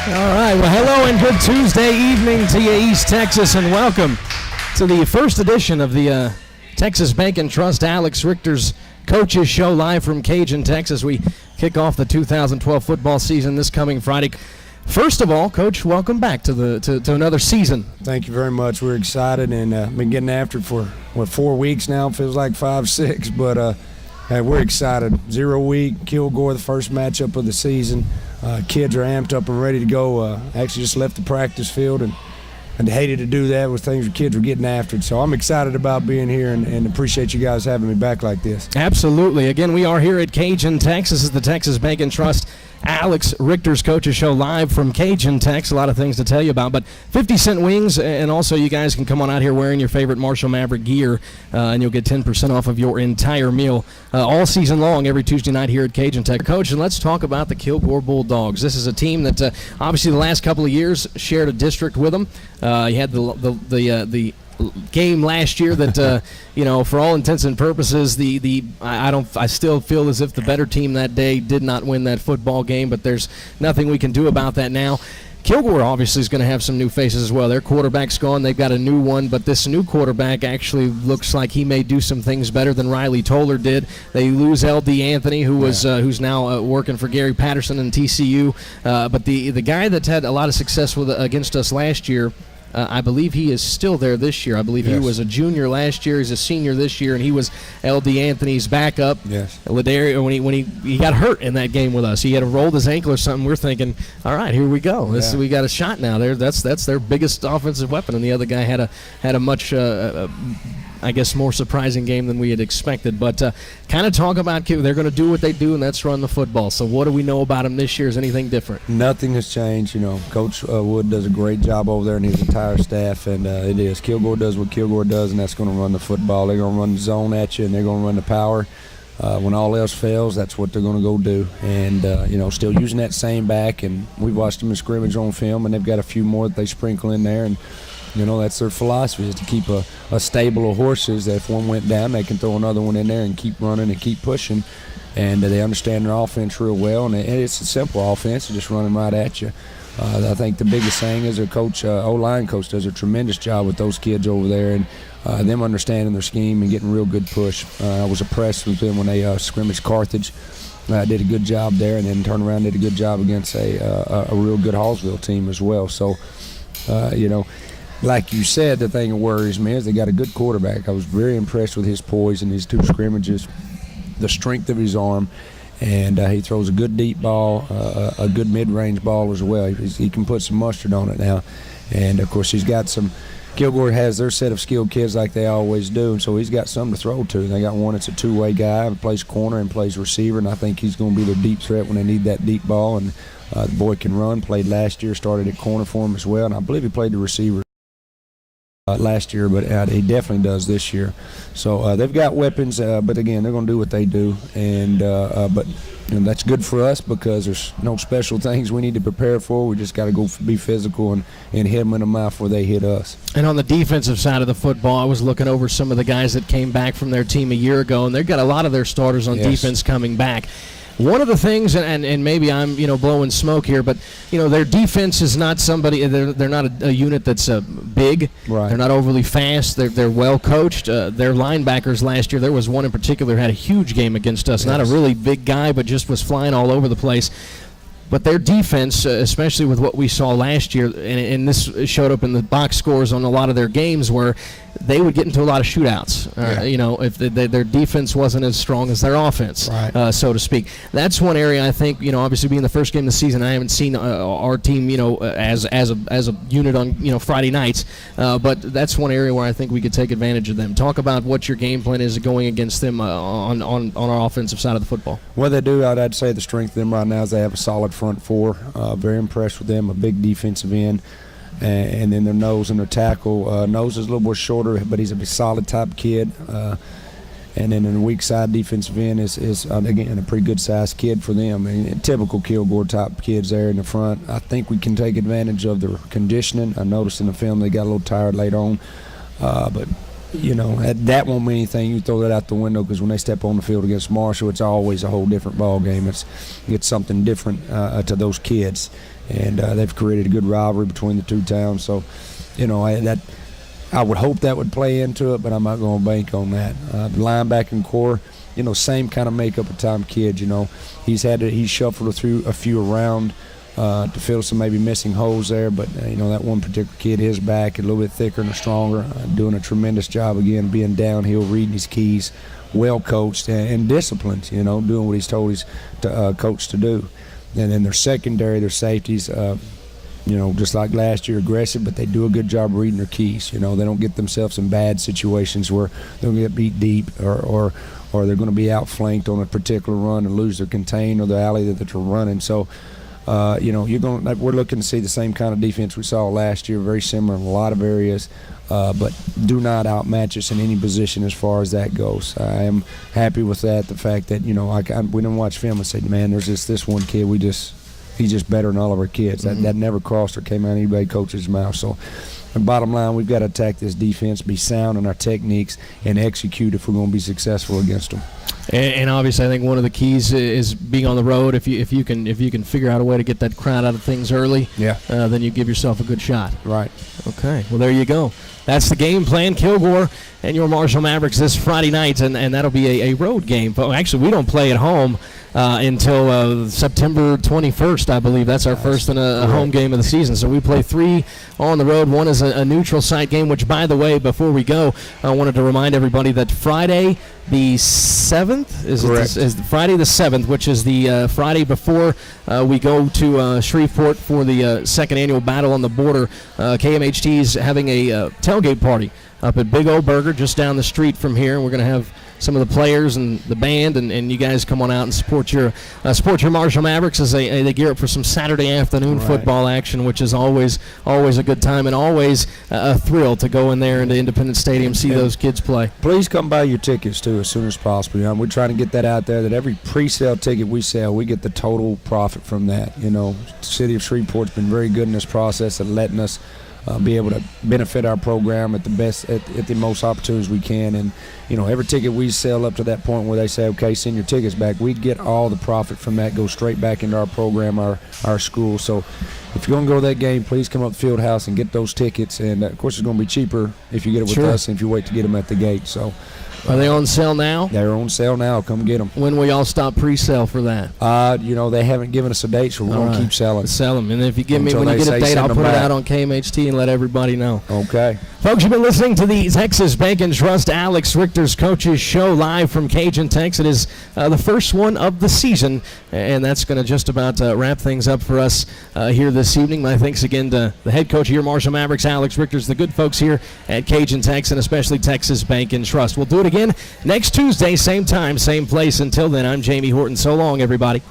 All right, well, hello and good Tuesday evening to you, East Texas, and welcome to the first edition of the Texas Bank and Trust Alex Richter's Coaches Show live from Cajun, Texas. We kick off the 2012 football season this coming Friday. First of all, Coach, welcome back to another season. Thank you very much. We're excited and been getting after it for, 4 weeks now. Feels like 5, 6, but hey, we're excited. 0 week, Kilgore, the first matchup of the season. Kids are amped up and ready to go. Actually just left the practice field and hated to do that with things the kids were getting after it. So I'm excited about being here and appreciate you guys having me back like this. Absolutely. Again, we are here at Cajun, Texas. This is the Texas Bank and Trust Alex Richter's Coaches Show live from Cajun, Texas. A lot of things to tell you about, but 50-cent wings, and also you guys can come on out here wearing your favorite Marshall Maverick gear, and you'll get 10% off of your entire meal all season long, every Tuesday night here at Cajun Tech. Coach, and let's talk about the Kilgore Bulldogs. This is a team that obviously the last couple of years shared a district with them. You had the game last year that for all intents and purposes I still feel as if the better team that day did not win that football game, but there's nothing we can do about that now. Kilgore obviously is going to have some new faces as well. Their quarterback's gone. They've got a new one, but this new quarterback actually looks like he may do some things better than Riley Toller did. They lose L.D. Anthony, who's now working for Gary Patterson and TCU. But the guy that's had a lot of success against us last year, I believe he is still there this year. I believe He was a junior last year. He's a senior this year, and he was L.D. Anthony's backup. Yes. Ladario, when he got hurt in that game with us, he had rolled his ankle or something. We're thinking, all right, here we go. We got a shot now. That's their biggest offensive weapon, and the other guy had a much I guess more surprising game than we had expected. But kind of talk about they're going to do what they do, and that's run the football. So what do we know about them this year? Is anything different? Nothing has changed. Coach Wood does a great job over there and his entire staff, and it is. Kilgore does what Kilgore does, and that's going to run the football. They're going to run the zone at you, and they're going to run the power. When all else fails, that's what they're going to go do. And, still using that same back, and we've watched them in scrimmage on film, and they've got a few more that they sprinkle in there. And that's their philosophy, is to keep a stable of horses that if one went down, they can throw another one in there and keep running and keep pushing. And they understand their offense real well, and it's a simple offense, just running right at you. I think the biggest thing is their coach, O-line coach, does a tremendous job with those kids over there, and them understanding their scheme and getting real good push. I was impressed with them when they scrimmaged Carthage. Did a good job there, and then turned around and did a good job against a real good Hallsville team as well. So, like you said, the thing that worries me is they got a good quarterback. I was very impressed with his poise in these 2 scrimmages, the strength of his arm, and he throws a good deep ball, a good mid-range ball as well. He can put some mustard on it now. And, of course, he's got some – Kilgore has their set of skilled kids like they always do, and so he's got something to throw to. They got one that's a two-way guy, plays corner and plays receiver, and I think he's going to be their deep threat when they need that deep ball. And the boy can run, played last year, started at corner for him as well, and I believe he played the receiver last year, but he definitely does this year. So they've got weapons, but again, they're going to do what they do, and but that's good for us because there's no special things we need to prepare for. We just got to go be physical and hit them in the mouth before they hit us. And on the defensive side of the football, I was looking over some of the guys that came back from their team a year ago, and they've got a lot of their starters on defense coming back. One of the things, and maybe I'm blowing smoke here, but their defense is not somebody. They're not a unit that's big. Right. They're not overly fast. They're well coached. Their linebackers last year, there was one in particular had a huge game against us. Yes. Not a really big guy, but just was flying all over the place. But their defense, especially with what we saw last year, and this showed up in the box scores on a lot of their games, where they would get into a lot of shootouts. If their defense wasn't as strong as their offense, right. So to speak. That's one area I think. Obviously being the first game of the season, I haven't seen our team, as a unit on Friday nights. But that's one area where I think we could take advantage of them. Talk about what your game plan is going against them on our offensive side of the football. Well, they do. I'd say the strength of them right now is they have a solid front four. Very impressed with them. A big defensive end. And then their nose and their tackle. Nose is a little more shorter, but he's a solid type kid. And then in the weak side, defensive end is again, a pretty good-sized kid for them. Typical Kilgore type kids there in the front. I think we can take advantage of their conditioning. I noticed in the film they got a little tired late on. But that won't mean anything. You throw that out the window, because when they step on the field against Marshall, it's always a whole different ball game. It's something different to those kids, and they've created a good rivalry between the two towns. So, I would hope that would play into it, but I'm not going to bank on that. The linebacking core, same kind of makeup of time kid. He's shuffled through a few around to fill some maybe missing holes there, but that one particular kid, his back a little bit thicker and stronger, doing a tremendous job again, being downhill, reading his keys, well coached and disciplined. Doing what he's told his coach to do. And then their secondary, their safeties. Just like last year, aggressive, but they do a good job reading their keys. They don't get themselves in bad situations where they'll get beat deep or they're going to be outflanked on a particular run and lose their contain or the alley that they're running. So, we're looking to see the same kind of defense we saw last year, very similar in a lot of areas, but do not outmatch us in any position as far as that goes. I am happy with that. The fact that we didn't watch film and say, man, there's this one kid he's just better than all of our kids. That never crossed or came out of anybody coach's mouth. So, the bottom line, we've got to attack this defense, be sound in our techniques, and execute if we're going to be successful against them. And obviously, I think one of the keys is being on the road. If you can figure out a way to get that crowd out of things early, then you give yourself a good shot. Right. Okay. Well, there you go. That's the game plan. Kilgore and your Marshall Mavericks this Friday night, and that'll be a road game. But actually, we don't play at home until September 21st, I believe. That's our first and a home game of the season. So we play 3 on the road. One is a neutral site game, which, by the way, before we go, I wanted to remind everybody that Friday the 7th is Friday the 7th, which is the Friday before we go to Shreveport for the second annual Battle on the Border. KMHT is having a tailgate party up at Big O Burger just down the street from here, and we're going to have some of the players and the band, and you guys come on out and support your Marshall Mavericks as they gear up for some Saturday afternoon football action, which is always a good time and always a thrill to go in there into Independence Stadium, see those kids play. Please come buy your tickets too as soon as possible. We're trying to get that out there, that every pre-sale ticket we sell, we get the total profit from that. The city of Shreveport's been very good in this process of letting us be able to benefit our program at the most opportunities we can. And every ticket we sell up to that point where they say, okay, send your tickets back, we get all the profit from that, go straight back into our program, our school. So if you're going to go to that game, please come up to the field house and get those tickets. And of course, it's going to be cheaper if you get it with us than if you wait to get them at the gate. So are they on sale now? They're on sale now. Come get them. When will y'all stop pre-sale for that? They haven't given us a date, so we're going to keep selling. Sell them. And if you when you get a date, I'll put it out on KMHT and let everybody know. Okay. Folks, you've been listening to the Texas Bank and Trust Alex Richter's Coaches Show live from Cajun Tex. It is the first one of the season, and that's going to just about wrap things up for us here this evening. My thanks again to the head coach of your Marshall Mavericks, Alex Richter's, the good folks here at Cajun Tex, and especially Texas Bank and Trust. We'll do it again next Tuesday, same time, same place. Until then, I'm Jamie Horton. So long, everybody.